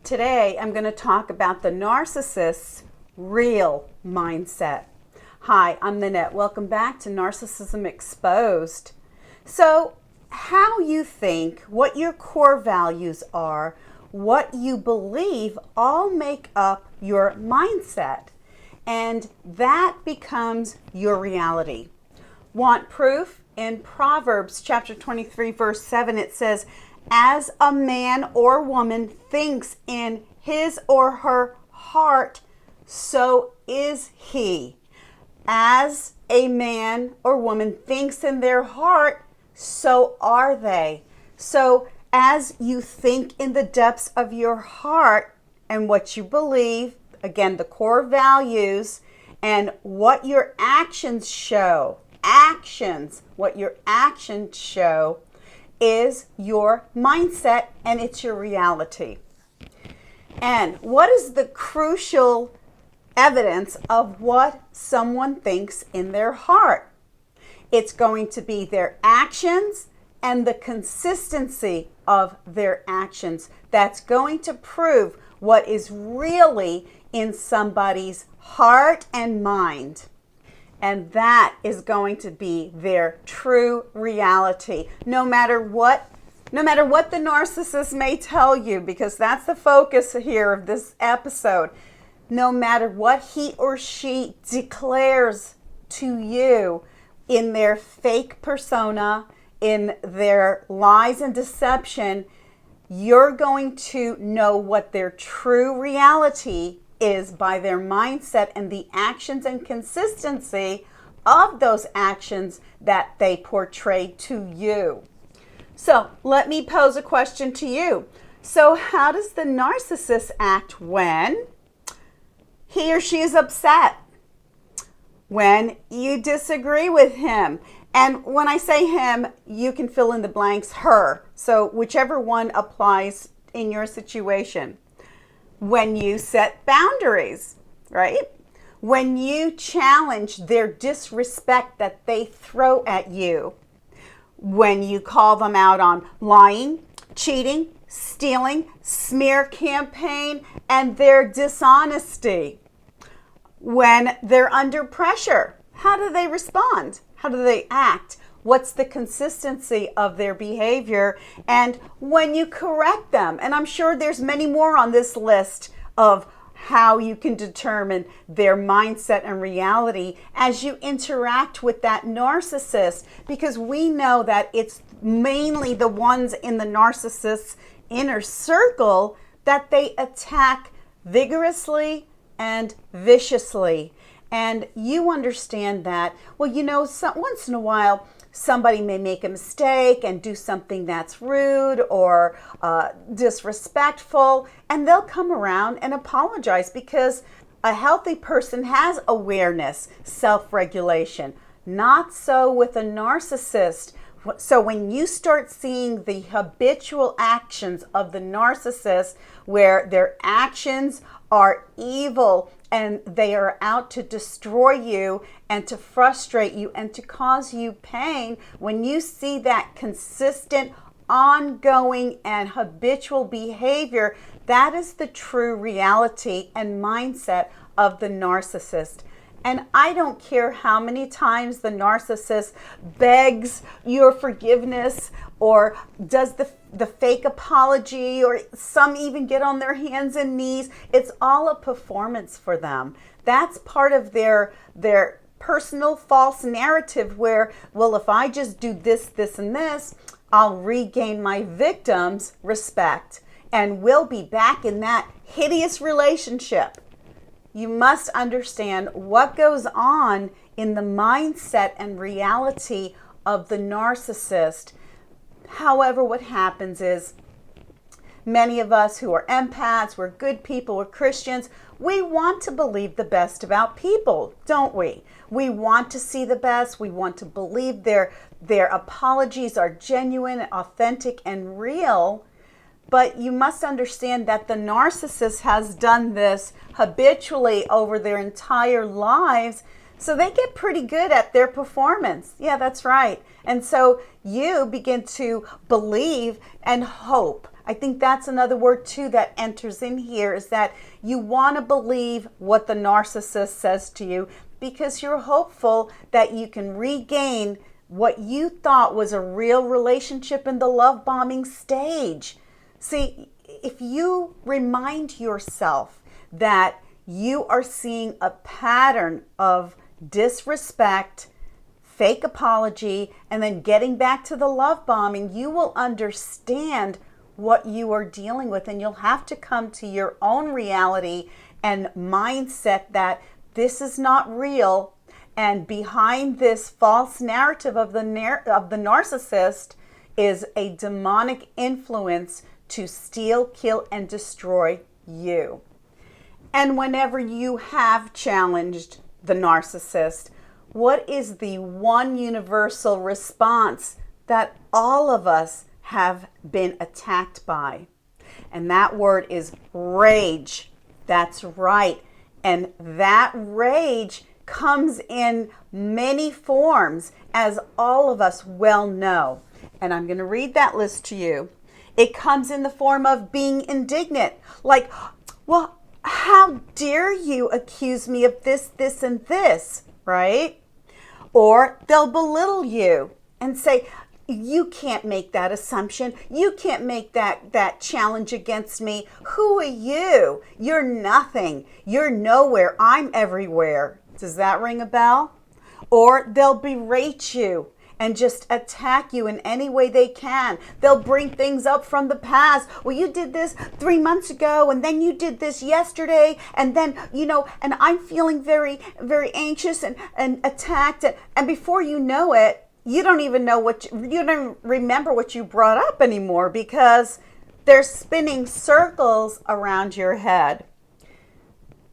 Today, I'm going to talk about the narcissist's real mindset. Hi, I'm Nanette. Welcome back to Narcissism Exposed. So, how you think, what your core values are, what you believe all make up your mindset. And that becomes your reality. Want proof? In Proverbs chapter 23, verse 7, it says, "As a man or woman thinks in his or her heart, so is he." As a man or woman thinks in their heart, so are they. So as you think in the depths of your heart and what you believe, again, the core values and what your actions show, what your actions show is your mindset, and it's your reality. And what is the crucial evidence of what someone thinks in their heart? It's going to be their actions and the consistency of their actions. That's going to prove what is really in somebody's heart and mind. And that is going to be their true reality. No matter what the narcissist may tell you, because that's the focus here of this episode, no matter what he or she declares to you in their fake persona, in their lies and deception, you're going to know what their true reality is by their mindset and the actions and consistency of those actions that they portray to you. So let me pose a question to you. So how does the narcissist act when he or she is upset? When you disagree with him? And when I say him, you can fill in the blanks, her. So whichever one applies in your situation. When you set boundaries, right? When you challenge their disrespect that they throw at you. When you call them out on lying, cheating, stealing, smear campaign, and their dishonesty. When they're under pressure, how do they respond? How do they act? What's the consistency of their behavior? And when you correct them, and I'm sure there's many more on this list of how you can determine their mindset and reality as you interact with that narcissist, because we know that it's mainly the ones in the narcissist's inner circle that they attack vigorously and viciously. And you understand that, well, once in a while, somebody may make a mistake and do something that's rude or disrespectful, and they'll come around and apologize because a healthy person has awareness, self-regulation. Not so with a narcissist. So when you start seeing the habitual actions of the narcissist, where their actions are evil and they are out to destroy you and to frustrate you and to cause you pain, when you see that consistent, ongoing, and habitual behavior, that is the true reality and mindset of the narcissist. And I don't care how many times the narcissist begs your forgiveness or does the fake apology, or some even get on their hands and knees. It's all a performance for them. That's part of their personal false narrative where, well, if I just do this, this, and this, I'll regain my victim's respect and we'll be back in that hideous relationship. You must understand what goes on in the mindset and reality of the narcissist. However, what happens is many of us who are empaths, we're good people, we're Christians, we want to believe the best about people, don't we? We want to see the best. We want to believe their apologies are genuine, authentic, and real. But you must understand that the narcissist has done this habitually over their entire lives, so they get pretty good at their performance. Yeah, that's right. And so you begin to believe and hope I think that's another word too that enters in here, is that you want to believe what the narcissist says to you because you're hopeful that you can regain what you thought was a real relationship in the love bombing stage. See, if you remind yourself that you are seeing a pattern of disrespect, fake apology, and then getting back to the love bombing, you will understand what you are dealing with, and you'll have to come to your own reality and mindset that this is not real, and behind this false narrative of the narcissist is a demonic influence to steal, kill, and destroy you. And whenever you have challenged the narcissist, what is the one universal response that all of us have been attacked by? And that word is rage. That's right. And that rage comes in many forms, as all of us well know. And I'm going to read that list to you. It comes in the form of being indignant, like, well, how dare you accuse me of this, this, and this, right? Or they'll belittle you and say, you can't make that assumption. You can't make that challenge against me. Who are you? You're nothing. You're nowhere. I'm everywhere. Does that ring a bell? Or they'll berate you and just attack you in any way they can. They'll bring things up from the past. Well, you did this 3 months ago, and then you did this yesterday, and then, and I'm feeling very, very anxious and attacked. And before you know it, you don't even know you don't remember what you brought up anymore, because they're spinning circles around your head.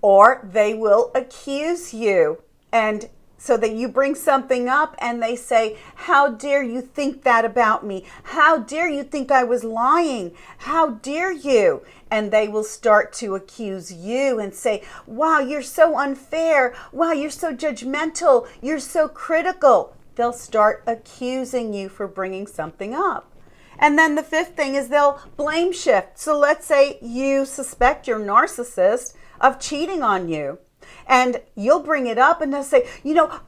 Or they will accuse you, and so that you bring something up and they say, how dare you think that about me? How dare you think I was lying? How dare you? And they will start to accuse you and say, wow, you're so unfair. Wow, you're so judgmental. You're so critical. They'll start accusing you for bringing something up. And then the fifth thing is they'll blame shift. So let's say you suspect your narcissist of cheating on you. And you'll bring it up and they'll say,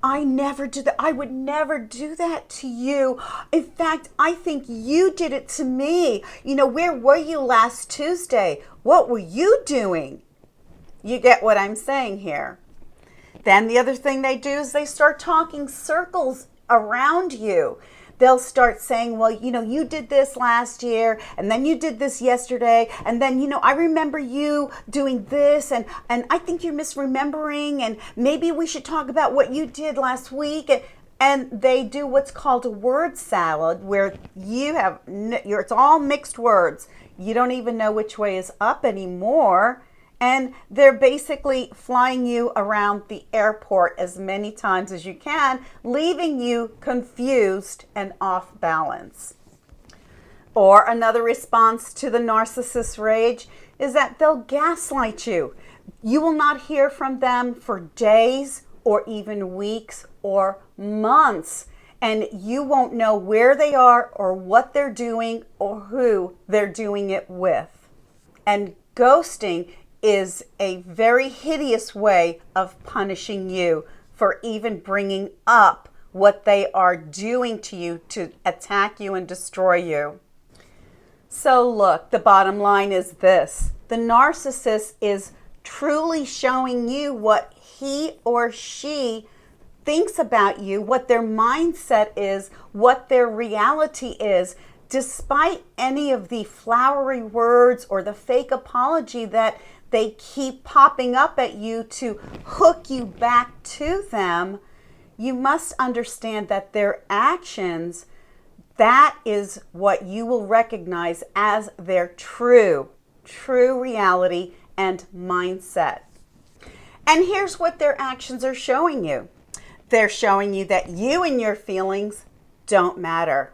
I never did that. I would never do that to you. In fact, I think you did it to me. Where were you last Tuesday? What were you doing? You get what I'm saying here. Then the other thing they do is they start talking circles around you. They'll start saying, well, you did this last year, and then you did this yesterday, and then, I remember you doing this, and I think you're misremembering, and maybe we should talk about what you did last week. And they do what's called a word salad, where it's all mixed words. You don't even know which way is up anymore. And they're basically flying you around the airport as many times as you can, leaving you confused and off balance. Or another response to the narcissist's rage is that they'll gaslight you. You will not hear from them for days or even weeks or months. And you won't know where they are or what they're doing or who they're doing it with. And ghosting is a very hideous way of punishing you for even bringing up what they are doing to you to attack you and destroy you. So look, the bottom line is this. The narcissist is truly showing you what he or she thinks about you, what their mindset is, what their reality is, despite any of the flowery words or the fake apology that they keep popping up at you to hook you back to them. You must understand that their actions, that is what you will recognize as their true reality and mindset. And here's what their actions are showing you. They're showing you that you and your feelings don't matter.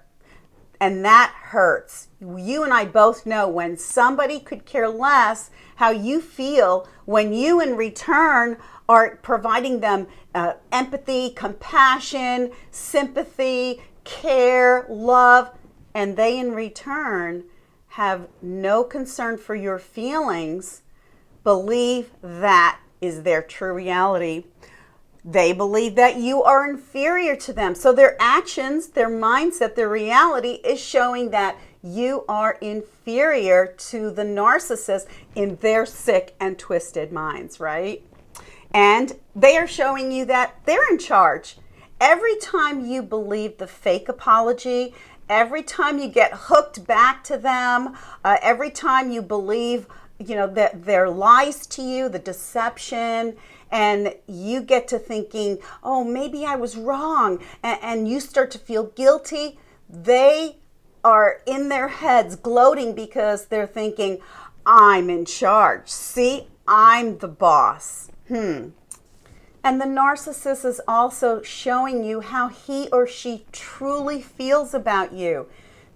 And that hurts. You and I both know when somebody could care less how you feel when you in return are providing them empathy, compassion, sympathy, care, love, and they in return have no concern for your feelings, believe that is their true reality. They believe that you are inferior to them. So their actions, their mindset, their reality is showing that you are inferior to the narcissist in their sick and twisted minds, right? And they are showing you that they're in charge. Every time you believe the fake apology, every time you get hooked back to them, every time you believe, that their lies to you, the deception, and you get to thinking, oh, maybe I was wrong, and you start to feel guilty, they are in their heads gloating because they're thinking, I'm in charge. See, I'm the boss. And the narcissist is also showing you how he or she truly feels about you.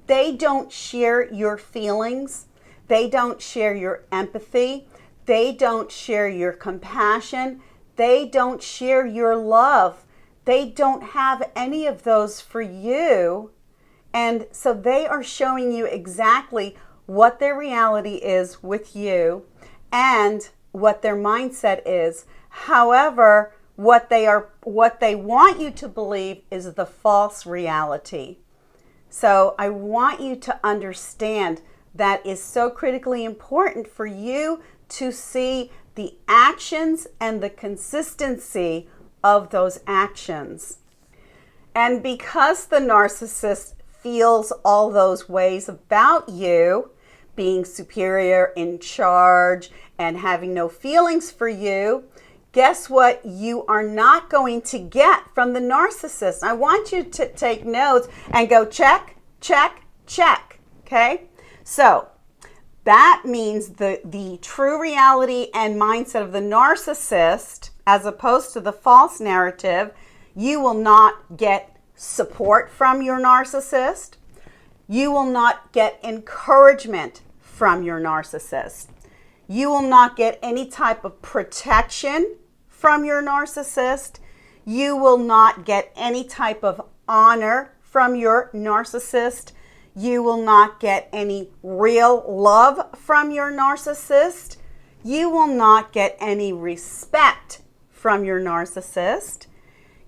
They don't share your feelings. They don't share your empathy. They don't share your compassion. They don't share your love. They don't have any of those for you. And so they are showing you exactly what their reality is with you and what their mindset is. However, what they want you to believe is the false reality. So I want you to understand that is so critically important for you to see the actions and the consistency of those actions. And because the narcissist feels all those ways about you, being superior, in charge, and having no feelings for you, guess what you are not going to get from the narcissist? I want you to take notes and go check, check, check, okay? So that means the true reality and mindset of the narcissist, as opposed to the false narrative, you will not get support from your narcissist. You will not get encouragement from your narcissist. You will not get any type of protection from your narcissist. You will not get any type of honor from your narcissist. You will not get any real love from your narcissist. You will not get any respect from your narcissist.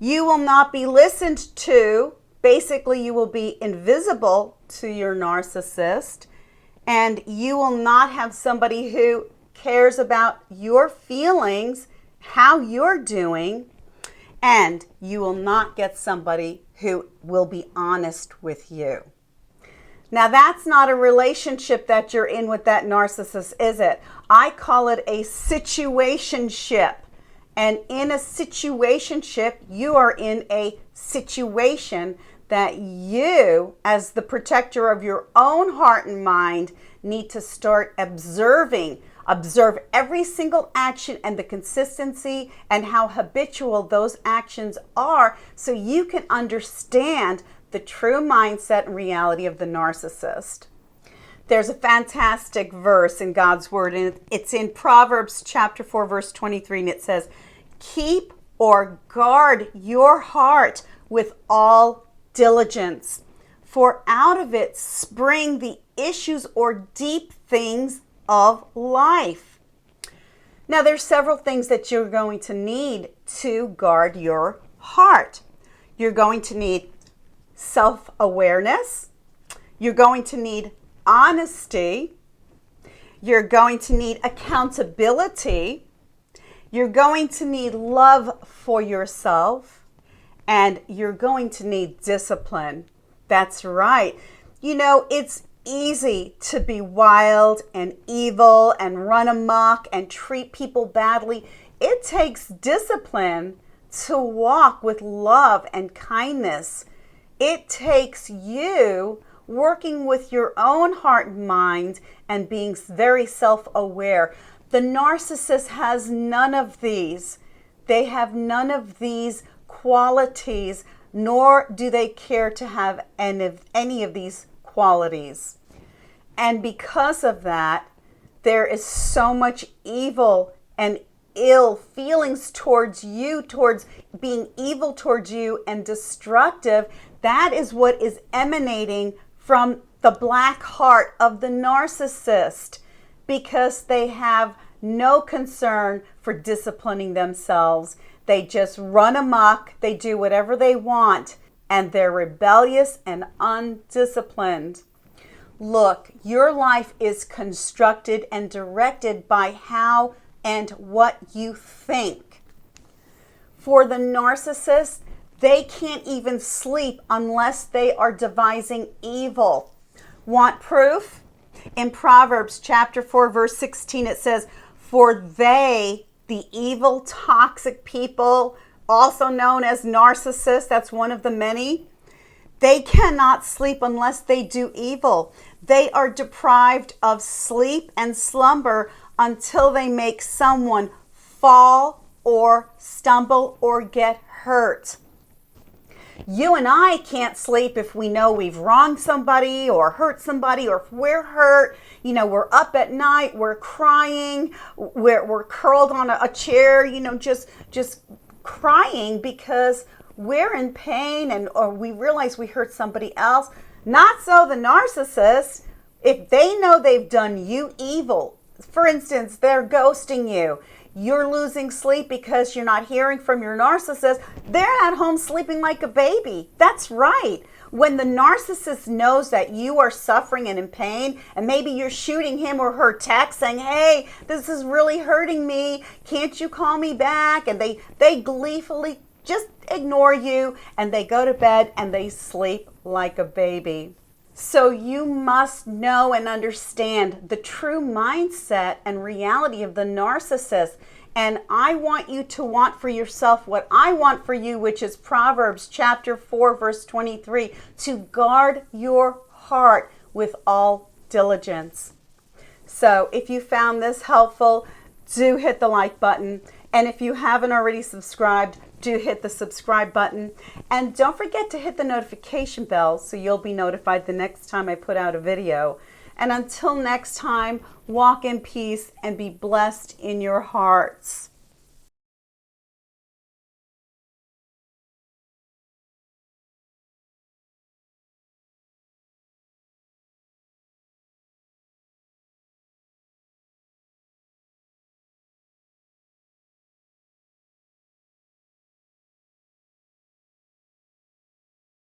You will not be listened to. Basically, you will be invisible to your narcissist. And you will not have somebody who cares about your feelings, how you're doing. And you will not get somebody who will be honest with you. Now, that's not a relationship that you're in with that narcissist, is it? I call it a situationship. And in a situationship, you are in a situation that you, as the protector of your own heart and mind, need to start observing. Observe every single action and the consistency and how habitual those actions are so you can understand the true mindset and reality of the narcissist. There's a fantastic verse in God's Word, and it's in Proverbs chapter 4, verse 23, and it says, "Keep or guard your heart with all diligence, for out of it spring the issues or deep things of life." Now, there's several things that you're going to need to guard your heart. You're going to need self-awareness. You're going to need honesty. You're going to need accountability. You're going to need love for yourself. And you're going to need discipline. That's right. It's easy to be wild and evil and run amok and treat people badly. It takes discipline to walk with love and kindness. It takes you working with your own heart and mind and being very self-aware. The narcissist has none of these. They have none of these qualities, nor do they care to have any of these qualities. And because of that, there is so much evil and ill feelings towards you, towards being evil towards you and destructive. That is what is emanating from the the black heart of the narcissist, because they have no concern for disciplining themselves. They just run amok, they do whatever they want, and they're rebellious and undisciplined. Look, your life is constructed and directed by how and what you think. For the narcissist, they can't even sleep unless they are devising evil. Want proof? In Proverbs chapter 4, verse 16, it says, "For they, the evil, toxic people, also known as narcissists," that's one of the many, "they cannot sleep unless they do evil. They are deprived of sleep and slumber until they make someone fall or stumble or get hurt." You and I can't sleep if we know we've wronged somebody or hurt somebody, or if we're hurt. You know, we're up at night, we're crying, we're curled on a chair, you know, just crying because we're in pain or we realize we hurt somebody else. Not so the narcissist. If they know they've done you evil, for instance, they're ghosting you, you're losing sleep because you're not hearing from your narcissist, they're at home sleeping like a baby. That's right. When the narcissist knows that you are suffering and in pain, and maybe you're shooting him or her text saying, "Hey, this is really hurting me. Can't you call me back?" And they gleefully just ignore you, and they go to bed and they sleep like a baby. So you must know and understand the true mindset and reality of the narcissist. And I want you to want for yourself what I want for you, which is Proverbs chapter 4, verse 23, to guard your heart with all diligence. So if you found this helpful, do hit the like button. And if you haven't already subscribed, do hit the subscribe button. And don't forget to hit the notification bell so you'll be notified the next time I put out a video. And until next time, walk in peace and be blessed in your hearts.